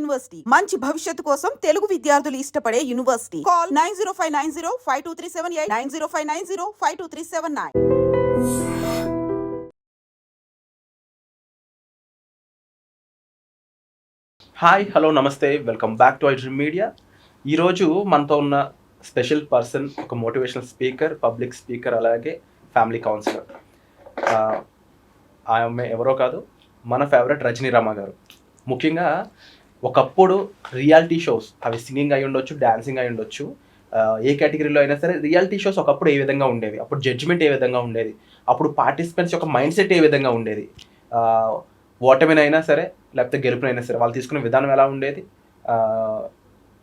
University మంచి భవిష్యత్తు కోసం తెలుగు విద్యార్థులు ఇష్టపడే యూనివర్సిటీ. కాల్ 9059052378 9059052379. హాయ్, హలో, నమస్తే, welcome back to iDream media. ఈరోజు మనతో ఉన్న స్పెషల్ పర్సన్ ఒక మోటివేషనల్ స్పీకర్, పబ్లిక్ స్పీకర్, అలాగే ఫ్యామిలీ కౌన్సిలర్. ఆమె ఎవరో కాదు, మన ఫేవరెట్ రజనీ రామ గారు. ముఖ్యంగా ఒకప్పుడు రియాలిటీ షోస్, అవి సింగింగ్ అయి ఉండొచ్చు, డాన్సింగ్ అయి ఉండొచ్చు, ఏ కేటగిరీలో అయినా సరే రియాలిటీ షోస్ ఒకప్పుడు ఏ విధంగా ఉండేవి, అప్పుడు జడ్జిమెంట్ ఏ విధంగా ఉండేది, అప్పుడు పార్టిసిపెంట్స్ యొక్క మైండ్ సెట్ ఏ విధంగా ఉండేది, ఓటమినైనా సరే లేకపోతే గెలుపునైనా సరే వాళ్ళు తీసుకునే విధానం ఎలా ఉండేది,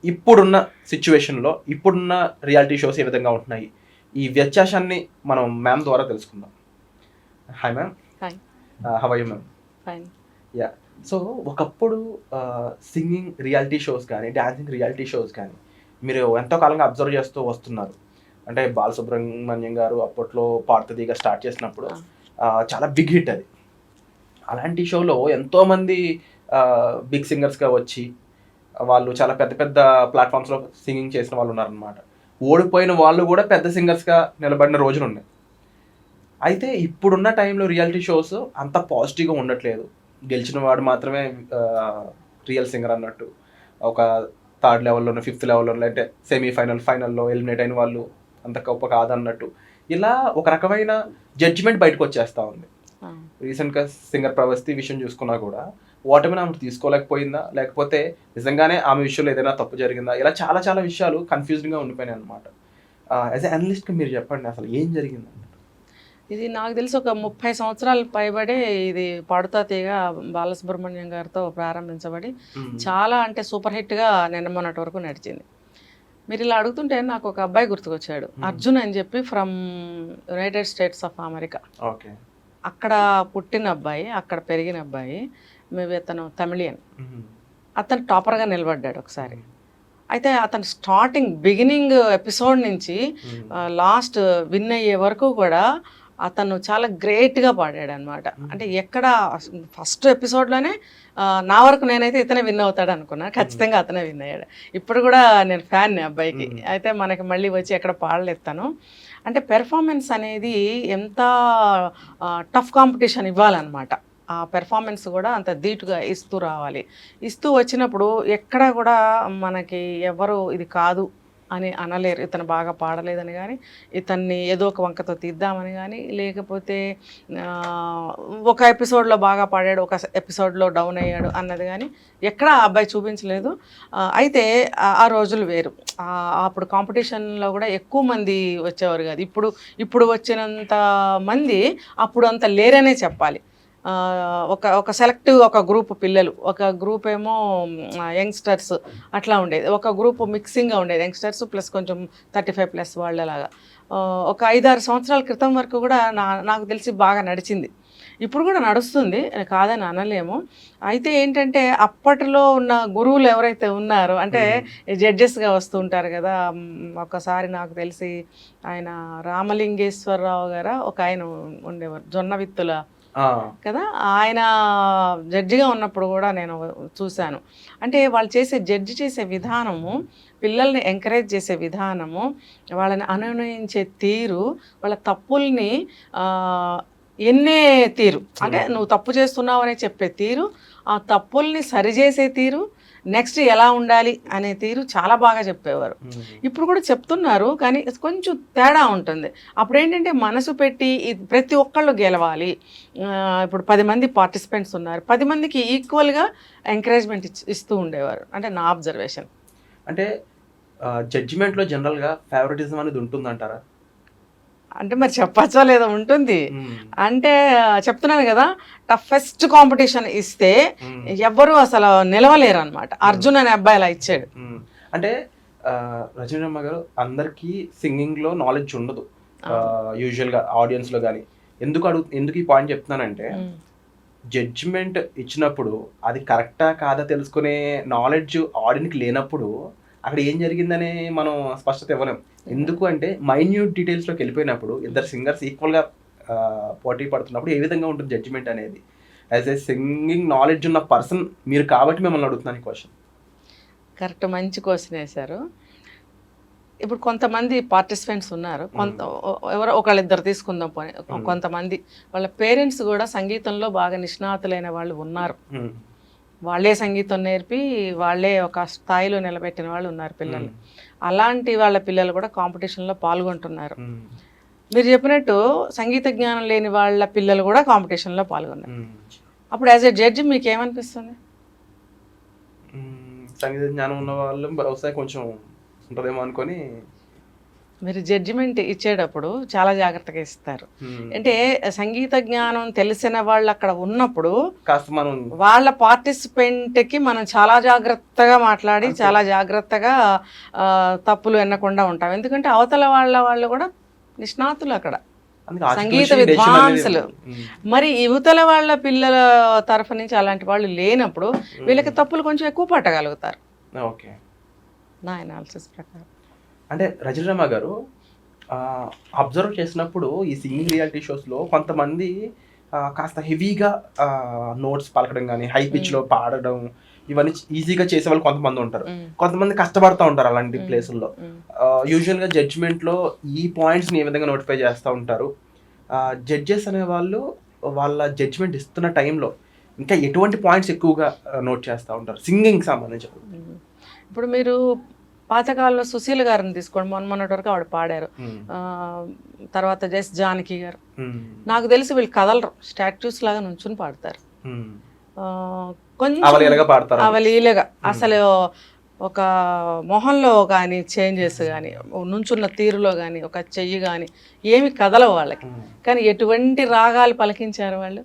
ఇప్పుడున్న సిచ్యువేషన్లో ఇప్పుడున్న రియాలిటీ షోస్ ఏ విధంగా ఉంటున్నాయి, ఈ వ్యత్యాసాన్ని మనం మ్యామ్ ద్వారా తెలుసుకుందాం. Hi ma'am. Hi. How are you ma'am? Fine. Yeah. So ఒకప్పుడు సింగింగ్ రియాలిటీ షోస్ కానీ, డాన్సింగ్ రియాలిటీ షోస్ కానీ మీరు ఎంతో కాలంగా అబ్జర్వ్ చేస్తూ వస్తున్నారు. అంటే బాలసుబ్రహ్మణ్యం గారు అప్పట్లో పాడుతీగా స్టార్ట్ చేసినప్పుడు చాలా బిగ్ హిట్ అది. అలాంటి షోలో ఎంతోమంది బిగ్ సింగర్స్గా వచ్చి వాళ్ళు చాలా పెద్ద పెద్ద ప్లాట్ఫామ్స్లో సింగింగ్ చేసిన వాళ్ళు ఉన్నారనమాట. ఓడిపోయిన వాళ్ళు కూడా పెద్ద సింగర్స్గా నిలబడిన రోజులు ఉన్నాయి. అయితే ఇప్పుడున్న టైంలో రియాలిటీ షోస్ అంత పాజిటివ్గా ఉండట్లేదు. గెలిచిన వాడు మాత్రమే రియల్ సింగర్ అన్నట్టు, ఒక థర్డ్ లెవెల్లోనో ఫిఫ్త్ లెవెల్లోనో అంటే సెమీఫైనల్, ఫైనల్లో ఎలిమినేట్ అయిన వాళ్ళు అంత గొప్ప కాదన్నట్టు ఇలా ఒక రకమైన జడ్జిమెంట్ బయటకు వచ్చేస్తూ ఉంది. రీసెంట్గా సింగర్ ప్రవస్తి విషయం చూసుకున్నా కూడా ఓటమిని ఆమె తీసుకోలేకపోయిందా, లేకపోతే నిజంగానే ఆమె విషయంలో ఏదైనా తప్పు జరిగిందా, ఇలా చాలా చాలా విషయాలు కన్ఫ్యూజింగ్గా ఉండిపోయినాయి అనమాట. యాజ్ ఎ అనలిస్ట్గా మీరు చెప్పండి, అసలు ఏం జరిగింది? ఇది నాకు తెలిసి ఒక 30 సంవత్సరాలు పైబడి ఇది పాడుతా తీగ బాలసుబ్రహ్మణ్యం గారితో ప్రారంభించబడి చాలా అంటే సూపర్ హిట్గా నిన్న మొన్నటి వరకు నడిచింది. మీరు ఇలా అడుగుతుంటే నాకు ఒక అబ్బాయి గుర్తుకొచ్చాడు, అర్జున్ అని చెప్పి from United states of America. Okay. అక్కడ పుట్టిన అబ్బాయి, అక్కడ పెరిగిన అబ్బాయి. మేబీ అతను తమిళియన్. అతను టాపర్గా నిలబడ్డాడు ఒకసారి. అయితే అతను స్టార్టింగ్ బిగినింగ్ ఎపిసోడ్ నుంచి లాస్ట్ విన్ అయ్యే వరకు కూడా అతను చాలా గ్రేట్గా పాడాడు అనమాట. అంటే ఎక్కడ ఫస్ట్ ఎపిసోడ్లోనే నా వరకు నేనైతే ఇతనే విన్ అవుతాడు అనుకున్నా. ఖచ్చితంగా అతనే విన్ అయ్యాడు. ఇప్పుడు కూడా నేను ఫ్యాన్ అబ్బాయికి. అయితే మనకి మళ్ళీ వచ్చి ఎక్కడ పాడలేస్తాను. అంటే పెర్ఫార్మెన్స్ అనేది ఎంత టఫ్ కాంపిటీషన్ ఇవ్వాలన్నమాట. ఆ పెర్ఫార్మెన్స్ కూడా అంత ధీటుగా ఇస్తూ రావాలి. ఇస్తూ వచ్చినప్పుడు ఎక్కడ కూడా మనకి ఎవరు ఇది కాదు అని అనలేరు. ఇతను బాగా పాడలేదని కానీ, ఇతన్ని ఏదో ఒక వంకతో తీద్దామని కానీ, లేకపోతే ఒక ఎపిసోడ్లో బాగా పాడాడు, ఒక ఎపిసోడ్లో డౌన్ అయ్యాడు అన్నది కానీ ఎక్కడ ఆ అబ్బాయి చూపించలేదు. అయితే ఆ రోజులు వేరు. అప్పుడు కాంపిటీషన్లో కూడా ఎక్కువ మంది వచ్చేవారు కాదు. ఇప్పుడు వచ్చినంత మంది అప్పుడు అంత లేరనే చెప్పాలి. ఒక సెలెక్టివ్ ఒక గ్రూప్ పిల్లలు, ఒక గ్రూప్ ఏమో యంగ్స్టర్స్ అట్లా ఉండేది, ఒక గ్రూప్ మిక్సింగ్గా ఉండేది, యంగ్స్టర్స్ ప్లస్ కొంచెం 35+ వాళ్ళలాగా. ఒక 5-6 సంవత్సరాల క్రితం వరకు కూడా నాకు తెలిసి బాగా నడిచింది. ఇప్పుడు కూడా నడుస్తుంది, కాదని అనలేము. అయితే ఏంటంటే అప్పట్లో ఉన్న గురువులు ఎవరైతే ఉన్నారో, అంటే జడ్జెస్గా వస్తూ ఉంటారు కదా. ఒకసారి నాకు తెలిసి ఆయన రామలింగేశ్వరరావు గారు ఒక ఆయన ఉండేవారు, జొన్న విత్తుల కదా, ఆయన జడ్జిగా ఉన్నప్పుడు కూడా నేను చూశాను. అంటే వాళ్ళు జడ్జి చేసే విధానము, పిల్లల్ని ఎంకరేజ్ చేసే విధానము, వాళ్ళని అనునయించే తీరు, వాళ్ళ తప్పుల్ని ఎన్నే తీరు, అంటే నువ్వు తప్పు చేస్తున్నావు అనే చెప్పే తీరు, ఆ తప్పుల్ని సరిచేసే తీరు, నెక్స్ట్ ఎలా ఉండాలి అనే తీరు చాలా బాగా చెప్పేవారు. ఇప్పుడు కూడా చెప్తున్నారు కానీ కొంచెం తేడా ఉంటుంది. అప్పుడు ఏంటంటే మనసు పెట్టి ప్రతి ఒక్కళ్ళు గెలవాలి. ఇప్పుడు 10 మంది పార్టిసిపెంట్స్ ఉన్నారు, 10 మందికి ఈక్వల్గా ఎంకరేజ్మెంట్ ఇస్తూ ఉండేవారు. అంటే నా అబ్జర్వేషన్. అంటే జడ్జిమెంట్లో జనరల్గా ఫేవరెటిజం అనేది ఉంటుందంటారా? అంటే మరి చెప్పచ్చో లేదో ఉంటుంది. అంటే చెప్తున్నాను కదా, టఫెస్ట్ కాంపిటీషన్ ఇస్తే ఎవ్వరూ అసలు నిలవలేరు అనమాట. అర్జున్ అనే అబ్బాయి అలా ఇచ్చాడు. అంటే రజనీరమ్మ గారు, అందరికీ సింగింగ్లో నాలెడ్జ్ ఉండదు యూజువల్గా ఆడియన్స్లో కానీ. ఎందుకు ఈ పాయింట్ చెప్తున్నానంటే, జడ్జిమెంట్ ఇచ్చినప్పుడు అది కరెక్టా కాదా తెలుసుకునే నాలెడ్జ్ ఆడియన్కి లేనప్పుడు అక్కడ ఏం జరిగిందని మనం స్పష్టత ఇవ్వలేం. ఎందుకు అంటే మైన్యూట్ డీటెయిల్స్లోకి వెళ్ళిపోయినప్పుడు ఇద్దరు సింగర్స్ ఈక్వల్గా పోటీ పడుతున్నప్పుడు ఏ విధంగా ఉంటుంది జడ్జిమెంట్ అనేది. యాజ్ ఏ సింగింగ్ నాలెడ్జ్ ఉన్న పర్సన్ మీరు కాబట్టి మిమ్మల్ని అడుగుతున్నాను ఈ క్వశ్చన్. కరెక్ట్, మంచి క్వశ్చన్ వేశారు. ఇప్పుడు కొంతమంది పార్టిసిపెంట్స్ ఉన్నారు, ఎవరో ఒకళ్ళిద్దరు తీసుకుందాం పోనీ, కొంతమంది వాళ్ళ పేరెంట్స్ కూడా సంగీతంలో బాగా నిష్ణాతులైన వాళ్ళు ఉన్నారు. వాళ్ళే సంగీతం నేర్పి వాళ్ళే ఒక స్థాయిలో నిలబెట్టిన వాళ్ళు ఉన్నారు పిల్లలు. అలాంటి వాళ్ళ పిల్లలు కూడా కాంపిటీషన్లో పాల్గొంటున్నారు. మీరు చెప్పినట్టు సంగీత జ్ఞానం లేని వాళ్ళ పిల్లలు కూడా కాంపిటీషన్లో పాల్గొన్నారు. అప్పుడు యాజ్ ఎ జడ్జి మీకు ఏమనిపిస్తుంది? సంగీత జ్ఞానం ఉన్న వాళ్ళు బహుశా కొంచెం ఉంటుందేమో అనుకొని మీరు జడ్జిమెంట్ ఇచ్చేటప్పుడు చాలా జాగ్రత్తగా ఇస్తారు. అంటే సంగీత జ్ఞానం తెలిసిన వాళ్ళు అక్కడ ఉన్నప్పుడు కాస్త మనం వాళ్ళ పార్టిసిపెంట్కి మనం చాలా జాగ్రత్తగా మాట్లాడి చాలా జాగ్రత్తగా తప్పులు ఎన్నకుండా ఉంటాం. ఎందుకంటే అవతల వాళ్ళు కూడా నిష్ణాతులు అక్కడ, సంగీత విద్వాంసులు. మరి యువతల వాళ్ళ పిల్లల తరఫు నుంచి అలాంటి వాళ్ళు లేనప్పుడు వీళ్ళకి తప్పులు కొంచెం ఎక్కువ పట్టగలుగుతారు. ఓకే, నా అనాలిసిస్ ప్రకారం. అంటే రజనీరమ గారు అబ్జర్వ్ చేసినప్పుడు ఈ సింగింగ్ రియాలిటీ షోస్లో కొంతమంది కాస్త హెవీగా నోట్స్ పలకడం కానీ హై పిచ్లో పాడడం ఇవన్నీ ఈజీగా చేసే వాళ్ళు కొంతమంది ఉంటారు. కొంతమంది కష్టపడుతూ ఉంటారు అలాంటి ప్లేసుల్లో. యూజువల్గా జడ్జిమెంట్లో ఈ పాయింట్స్ని ఏ విధంగా నోటిఫై చేస్తూ ఉంటారు? జడ్జెస్ అనే వాళ్ళు వాళ్ళ జడ్జిమెంట్ ఇస్తున్న టైంలో ఇంకా ఎటువంటి పాయింట్స్ ఎక్కువగా నోట్ చేస్తూ ఉంటారు సింగింగ్కి సంబంధించి? ఇప్పుడు మీరు పాతకాలంలో సుశీల గారిని తీసుకోండి, మొన్నటి వరకు ఆవిడ పాడారు. తర్వాత జస్ జానకి గారు, నాకు తెలిసి వీళ్ళు కదలరు, స్టాట్యూస్ లాగా నుంచుని పాడతారు. కొంచెం అవలీలగా అసలు ఒక మొహంలో కానీ చేంజెస్ కానీ నుంచున్న తీరులో కానీ ఒక చెయ్యి కానీ ఏమి కదలవు వాళ్ళకి. కానీ ఎటువంటి రాగాలు పలికించారు వాళ్ళు,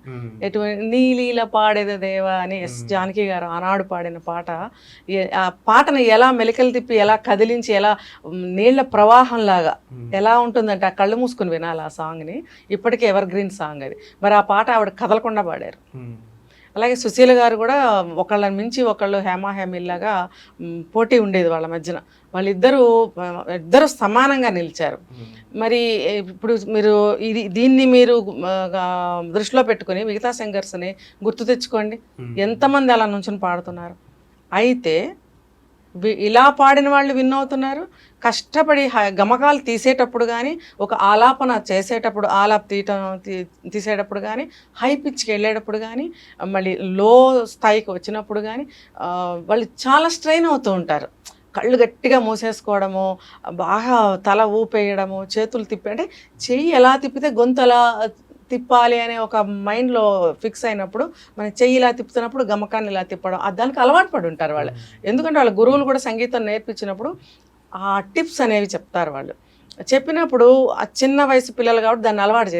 ఎటువంటి నీలీల పాడేద దేవా అని ఎస్ జానకి గారు ఆనాడు పాడిన పాట. ఆ పాటను ఎలా మెలికలు తిప్పి ఎలా కదిలించి ఎలా నీళ్ల ప్రవాహంలాగా ఎలా ఉంటుందంటే ఆ కళ్ళు మూసుకుని వినాలి ఆ సాంగ్ని. ఇప్పటికీ ఎవర్ గ్రీన్ సాంగ్ అది. మరి ఆ పాట ఆవిడ కదలకుండా పాడారు. అలాగే సుశీల గారు కూడా ఒకళ్ళని మించి ఒకళ్ళు హేమాహేమిల్లాగా పోటీ ఉండేది వాళ్ళ మధ్యన. వాళ్ళిద్దరూ సమానంగా నిలిచారు. మరి ఇప్పుడు మీరు దీన్ని మీరు దృష్టిలో పెట్టుకుని మిగతా సింగర్స్ని గుర్తు తెచ్చుకోండి, ఎంతమంది అలా నుంచుని పాడుతున్నారు. అయితే ఇలా పాడిన వాళ్ళు విన్ అవుతున్నారు. కష్టపడి గమకాలు తీసేటప్పుడు కానీ ఒక ఆలాపన చేసేటప్పుడు తీసేటప్పుడు కానీ హై పిచ్కి వెళ్ళేటప్పుడు కానీ మళ్ళీ లో స్థాయికి వచ్చినప్పుడు కానీ వాళ్ళు చాలా స్ట్రెయిన్ అవుతూ ఉంటారు. కళ్ళు గట్టిగా మూసేసుకోవడము, బాగా తల ఊపేయడము, చేతులు తిప్పి అంటే చెయ్యి ఎలా తిప్పితే గొంతు ఎలా తిప్పాలి అనే ఒక మైండ్లో ఫిక్స్ అయినప్పుడు మన చెయ్యి ఇలా తిప్పుతున్నప్పుడు గమకాన్ని ఇలా తిప్పడం దానికి అలవాటు పడి ఉంటారు వాళ్ళు. ఎందుకంటే వాళ్ళ గురువులు కూడా సంగీతం నేర్పించినప్పుడు ఆ టిప్స్ అనేవి చెప్తారు. వాళ్ళు చెప్పినప్పుడు ఆ చిన్న వయసు పిల్లలు కాబట్టి దాన్ని అలవాటు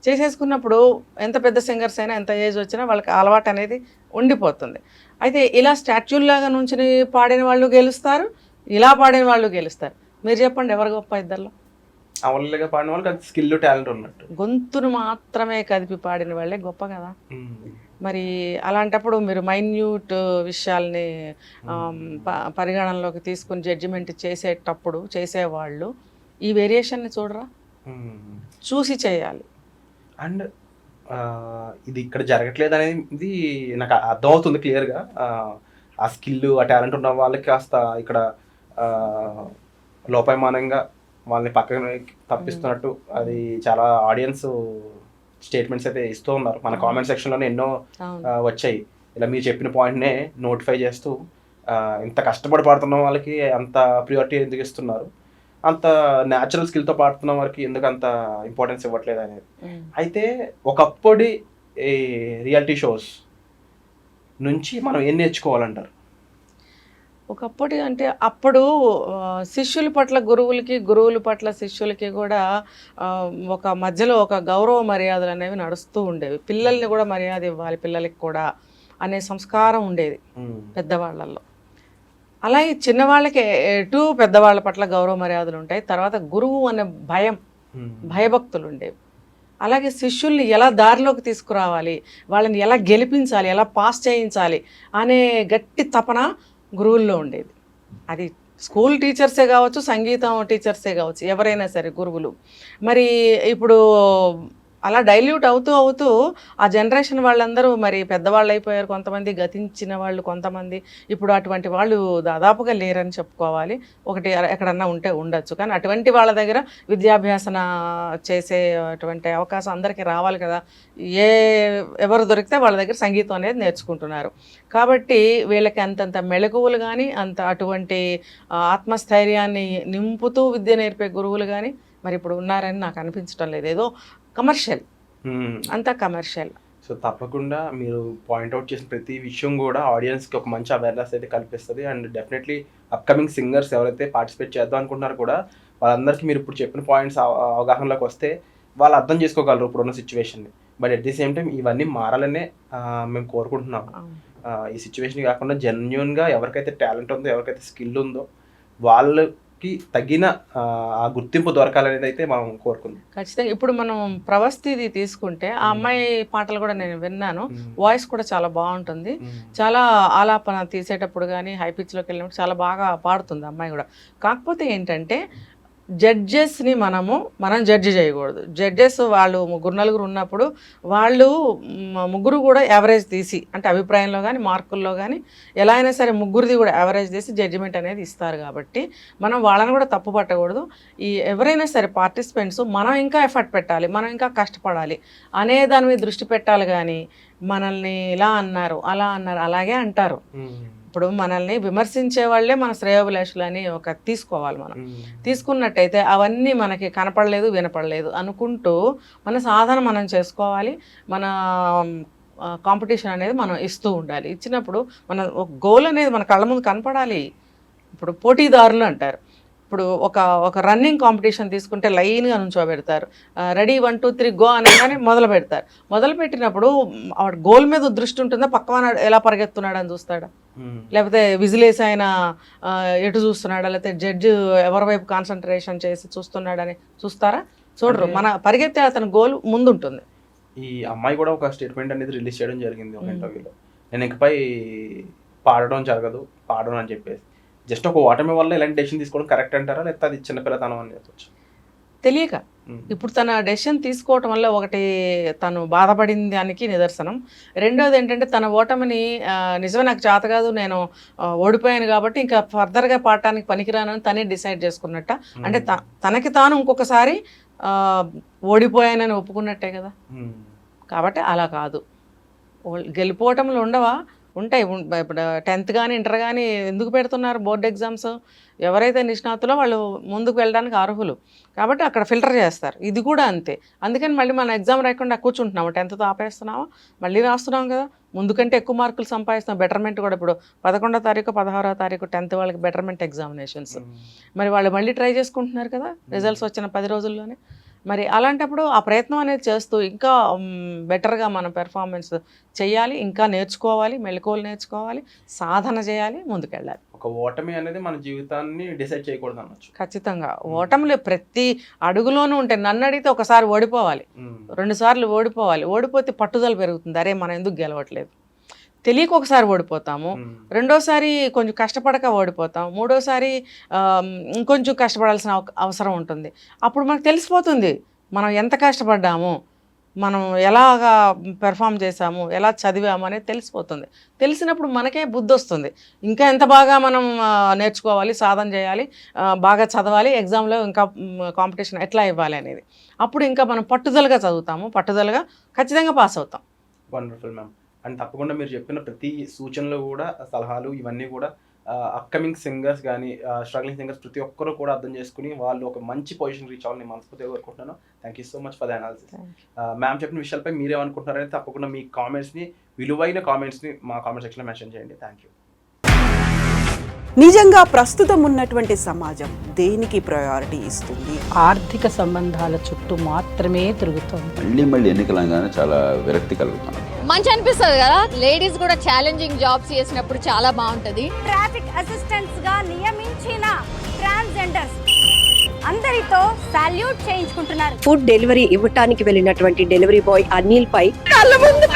చేసేసుకున్నప్పుడు ఎంత పెద్ద సింగర్స్ అయినా ఎంత ఏజ్ వచ్చినా వాళ్ళకి అలవాటు అనేది ఉండిపోతుంది. అయితే ఇలా స్టాచ్యూల్లాగా నుంచి పాడిన వాళ్ళు గెలుస్తారు, ఇలా పాడిన వాళ్ళు గెలుస్తారు. మీరు చెప్పండి ఎవరు గొప్ప ఇద్దరిలో? అవలీలగా పాడిన వాళ్ళకి అది స్కిల్ టాలెంట్ ఉన్నట్టు. గొంతును మాత్రమే కదిపి పాడిన వాళ్ళే గొప్ప కదా. మరి అలాంటప్పుడు మీరు మైన్యూట్ విషయాల్ని పరిగణనలోకి తీసుకుని జడ్జిమెంట్ చేసేవాళ్ళు ఈ వేరియేషన్ని చూడరా, చూసి చేయాలి. అండ్ ఇది ఇక్కడ జరగట్లేదు అనేది నాకు అర్థమవుతుంది క్లియర్గా. ఆ స్కిల్ ఆ టాలెంట్ ఉన్న వాళ్ళకి కాస్త ఇక్కడ లోపమానంగా వాళ్ళని పక్కన తప్పిస్తున్నట్టు అది చాలా ఆడియన్స్ స్టేట్మెంట్స్ అయితే ఇస్తూ ఉన్నారు. మన కామెంట్ సెక్షన్లోనే ఎన్నో వచ్చాయి. ఇలా మీరు చెప్పిన పాయింట్నే నోటిఫై చేస్తూ ఇంత కష్టపడి పాడుతున్న వాళ్ళకి అంత ప్రియారిటీ ఎందుకు ఇస్తున్నారు, అంత న్యాచురల్ స్కిల్తో పాడుతున్న వారికి ఎందుకు అంత ఇంపార్టెన్స్ ఇవ్వట్లేదు అనేది. అయితే ఒకప్పటి ఈ రియాలిటీ షోస్ నుంచి మనం ఏం నేర్చుకోవాలంటారు? ఒకప్పటి అంటే అప్పుడు శిష్యుల పట్ల గురువులకి, గురువుల పట్ల శిష్యులకి కూడా ఒక మధ్యలో ఒక గౌరవ మర్యాదలు అనేవి నడుస్తూ ఉండేవి. పిల్లల్ని కూడా మర్యాద ఇవ్వాలి పిల్లలకి కూడా అనే సంస్కారం ఉండేది పెద్దవాళ్ళల్లో. అలాగే చిన్నవాళ్ళకి ఎటు పెద్దవాళ్ళ పట్ల గౌరవ మర్యాదలు ఉంటాయి. తర్వాత గురువు అనే భయభక్తులు ఉండేవి. అలాగే శిష్యుల్ని ఎలా దారిలోకి తీసుకురావాలి, వాళ్ళని ఎలా గెలిపించాలి, ఎలా పాస్ చేయించాలి అనే గట్టి తపన గురువుల్లో ఉండేది. అది స్కూల్ టీచర్సే కావచ్చు, సంగీతం టీచర్సే కావచ్చు, ఎవరైనా సరే గురువులు. మరి ఇప్పుడు అలా డైల్యూట్ అవుతూ అవుతూ ఆ జనరేషన్ వాళ్ళందరూ మరి పెద్దవాళ్ళు అయిపోయారు, కొంతమంది గతించిన వాళ్ళు, కొంతమంది ఇప్పుడు అటువంటి వాళ్ళు దాదాపుగా లేరని చెప్పుకోవాలి. ఒకటి ఎక్కడన్నా ఉంటే ఉండొచ్చు, కానీ అటువంటి వాళ్ళ దగ్గర విద్యాభ్యాసన చేసే అటువంటి అవకాశం అందరికీ రావాలి కదా. ఎవరు దొరికితే వాళ్ళ దగ్గర సంగీతం అనేది నేర్చుకుంటున్నారు. కాబట్టి వీళ్ళకి అంతంత మెళకువలు కానీ అంత అటువంటి ఆత్మస్థైర్యాన్ని నింపుతూ విద్య నేర్పే గురువులు కానీ మరి ఇప్పుడు ఉన్నారని నాకు అనిపించడం లేదు. ఏదో కమర్షియల్, అంతా కమర్షియల్. సో తప్పకుండా మీరు పాయింట్అవుట్ చేసిన ప్రతి విషయం కూడా ఆడియన్స్కి ఒక మంచి అవేర్నెస్ అయితే కల్పిస్తుంది. అండ్ డెఫినెట్లీ అప్కమింగ్ సింగర్స్ ఎవరైతే పార్టిసిపేట్ చేద్దాం అనుకుంటున్నారో కూడా వాళ్ళందరికీ మీరు ఇప్పుడు చెప్పిన పాయింట్స్ అవగాహనలోకి వస్తే వాళ్ళు అర్థం చేసుకోగలరు ఇప్పుడున్న సిచ్యువేషన్ని. But at the same time ఇవన్నీ మారాలనే మేము కోరుకుంటున్నాము. ఈ సిచ్యువేషన్ కాకుండా జెన్యున్గా ఎవరికైతే టాలెంట్ ఉందో, ఎవరికైతే స్కిల్ ఉందో వాళ్ళకి తగిన ఆ గుర్తింపు దొరకాలనేది అయితే మనం కోరుకుందాం. ఖచ్చితంగా. ఇప్పుడు మనం ప్రవస్థిది తీసుకుంటే ఆ అమ్మాయి పాటలు కూడా నేను విన్నాను. వాయిస్ కూడా చాలా బాగుంటుంది. చాలా ఆలాపన తీసేటప్పుడు కానీ హై పిచ్లోకి వెళ్ళినప్పుడు చాలా బాగా పాడుతుంది అమ్మాయి కూడా. కాకపోతే ఏంటంటే జడ్జెస్ని మనం జడ్జి చేయకూడదు. జడ్జెస్ వాళ్ళు 3-4 ఉన్నప్పుడు వాళ్ళు ముగ్గురు కూడా యావరేజ్ తీసి, అంటే అభిప్రాయంలో కానీ మార్కుల్లో కానీ ఎలా అయినా సరే ముగ్గురిది కూడా యావరేజ్ తీసి జడ్జిమెంట్ అనేది ఇస్తారు. కాబట్టి మనం వాళ్ళని కూడా తప్పు పట్టకూడదు. ఎవరైనా సరే పార్టిసిపెంట్స్ మనం ఇంకా ఎఫర్ట్ పెట్టాలి, మనం ఇంకా కష్టపడాలి అనే దాని మీద దృష్టి పెట్టాలి. కానీ మనల్ని ఇలా అన్నారు, అలా అన్నారు, అలాగే అంటారు. ఇప్పుడు మనల్ని విమర్శించే వాళ్ళే మన శ్రేయోభిలాషులు అని ఒక తీసుకోవాలి. మనం తీసుకున్నట్టయితే అవన్నీ మనకి కనపడలేదు, వినపడలేదు అనుకుంటూ మన సాధన మనం చేసుకోవాలి. మన కాంపిటీషన్ అనేది మనం ఇస్తూ ఉండాలి. ఇచ్చినప్పుడు మన ఒక గోల్ అనేది మన కళ్ళ ముందు కనపడాలి. ఇప్పుడు పోటీదారులు అంటారు. ఇప్పుడు ఒక రన్నింగ్ కాంపిటీషన్ తీసుకుంటే లైన్గా నుంచోబెడతారు. రెడీ 1 2 3 గో అనగానే మొదలు పెడతారు. మొదలు పెట్టినప్పుడు గోల్ మీద దృష్టి ఉంటుందా, పక్కన ఎలా పరిగెత్తున్నాడు అని చూస్తాడా, లేకపోతే విజిలేసి ఆయన ఎటు చూస్తున్నాడా, లేకపోతే జడ్జి ఎవరి వైపు కాన్సన్ట్రేషన్ చేసి చూస్తున్నాడని చూస్తారా? చూడరు. మన పరిగెత్తే అతని గోల్ ముందు ఉంటుంది. ఈ అమ్మాయి కూడా ఒక స్టేట్మెంట్ అనేది రిలీజ్ చేయడం జరిగింది ఒక ఇంటర్వ్యూలో. నేను ఇకపై పాడడం జరగదు, పాడడం అని చెప్పేసి. జస్ట్ ఒక ఓటమి వల్ల ఇలాంటి డెసిషన్ తీసుకోవడం కరెక్ట్ అంటారా, లేకపోతే అది చిన్నపిల్లతనం అని చెప్పచ్చు? తెలియక ఇప్పుడు తన డెసిషన్ తీసుకోవటం వల్ల ఒకటి తను బాధపడిన దానికి నిదర్శనం. రెండోది ఏంటంటే తన ఓటమిని నిజమే నాకు చేత కాదు, నేను ఓడిపోయాను కాబట్టి ఇంకా ఫర్దర్గా పాడటానికి పనికిరానని తనే డిసైడ్ చేసుకున్నట్ట. అంటే తనకి తాను ఇంకొకసారి ఓడిపోయానని ఒప్పుకున్నట్టే కదా. కాబట్టి అలా కాదు. గెలిపోవటంలో ఉండవా? ఉంటాయి. ఇప్పుడు 10th కానీ ఇంటర్ కానీ ఎందుకు పెడుతున్నారు బోర్డ్ ఎగ్జామ్స్? ఎవరైతే నిష్ణాతులో వాళ్ళు ముందుకు వెళ్ళడానికి అర్హులు కాబట్టి అక్కడ ఫిల్టర్ చేస్తారు. ఇది కూడా అంతే. అందుకని మళ్ళీ మనం ఎగ్జామ్ రాయకుండా కూర్చుంటున్నాము, 10th ఆపేస్తున్నామా, మళ్ళీ రాస్తున్నాం కదా. ముందు కంటే ఎక్కువ మార్కులు సంపాదిస్తున్నాం. బెటర్మెంట్ కూడా ఇప్పుడు 11వ తారీఖు 16వ తారీఖు 10th వాళ్ళకి బెటర్మెంట్ ఎగ్జామినేషన్స్. మరి వాళ్ళు మళ్ళీ ట్రై చేసుకుంటున్నారు కదా రిజల్ట్స్ వచ్చిన 10 రోజుల్లోనే. మరి అలాంటప్పుడు ఆ ప్రయత్నం అనేది చేస్తూ ఇంకా బెటర్గా మనం పెర్ఫార్మెన్స్ చేయాలి, ఇంకా నేర్చుకోవాలి, మెళకువలు నేర్చుకోవాలి, సాధన చేయాలి, ముందుకెళ్ళాలి. ఒక ఓటమి అనేది మన జీవితాన్ని డిసైడ్ చేయకూడదు అనొచ్చు. ఖచ్చితంగా ఓటములు ప్రతి అడుగులోనూ ఉంటాయి. నన్ను అడిగితే ఒకసారి ఓడిపోవాలి, 2 సార్లు ఓడిపోవాలి. ఓడిపోతే పట్టుదల పెరుగుతుంది. అరే మనం ఎందుకు గెలవట్లేదు, తెలియక ఒకసారి ఓడిపోతాము, రెండోసారి కొంచెం కష్టపడక ఓడిపోతాం, మూడోసారి ఇంకొంచెం కష్టపడాల్సిన అవసరం ఉంటుంది. అప్పుడు మనకు తెలిసిపోతుంది మనం ఎంత కష్టపడ్డాము, మనం ఎలాగా పెర్ఫామ్ చేసాము, ఎలా చదివాము అనేది తెలిసిపోతుంది. తెలిసినప్పుడు మనకే బుద్ధి వస్తుంది, ఇంకా ఎంత బాగా మనం నేర్చుకోవాలి, సాధన చేయాలి, బాగా చదవాలి, ఎగ్జామ్లో ఇంకా కాంపిటీషన్ ఎట్లా ఇవ్వాలి అనేది. అప్పుడు ఇంకా మనం పట్టుదలగా చదువుతాము, పట్టుదలగా ఖచ్చితంగా పాస్ అవుతాం. Wonderful ma'am. అండ్ తప్పకుండా మీరు చెప్పిన ప్రతి సూచనలు కూడా, సలహాలు ఇవన్నీ కూడా అప్కమింగ్ సింగర్స్ కానీ స్ట్రగ్లింగ్ సింగర్స్ ప్రతి ఒక్కరూ కూడా అర్థం చేసుకుని వాళ్ళు ఒక మంచి పొజిషన్ రీచ్ అవ్వాలని మనస్ఫూర్తిగా కోరుకుంటున్నాను. Thank you so much for the analysis. Ma'am చెప్పిన విషయాలపై మీరేమనుకుంటున్నారని తప్పకుండా మీ కామెంట్స్ని, విలువైన కామెంట్స్ని మా కామెంట్ సెక్షన్లో మెన్షన్ చేయండి. Thank you. నిజంగా ప్రస్తుతం ఉన్నటువంటి సమాజం దేనికి ప్రయారిటీ ఇస్తుంది? ఆర్థిక సంబంధాల చుట్టూ మాత్రమే తిరుగుతోంది. మళ్ళీ ఎన్నికలంగానే చాలా విరక్తి కలుగుతున్నాం. మంచి అనిపిస్తుంది కదా, లేడీస్ కూడా ఛాలెంజింగ్ జాబ్స్ చేసినప్పుడు చాలా బాగుంటది. ట్రాఫిక్ అసిస్టెంట్స్ గా నియమించిన ట్రాన్స్జెండర్స్ అందరితో సాల్యూట్ చేయించుకుంటున్నారు. ఫుడ్ డెలివరీ ఇవ్వటానికి వెళ్ళినటువంటి డెలివరీ బాయ్ అనిల్ పై కళ్ళ ముందు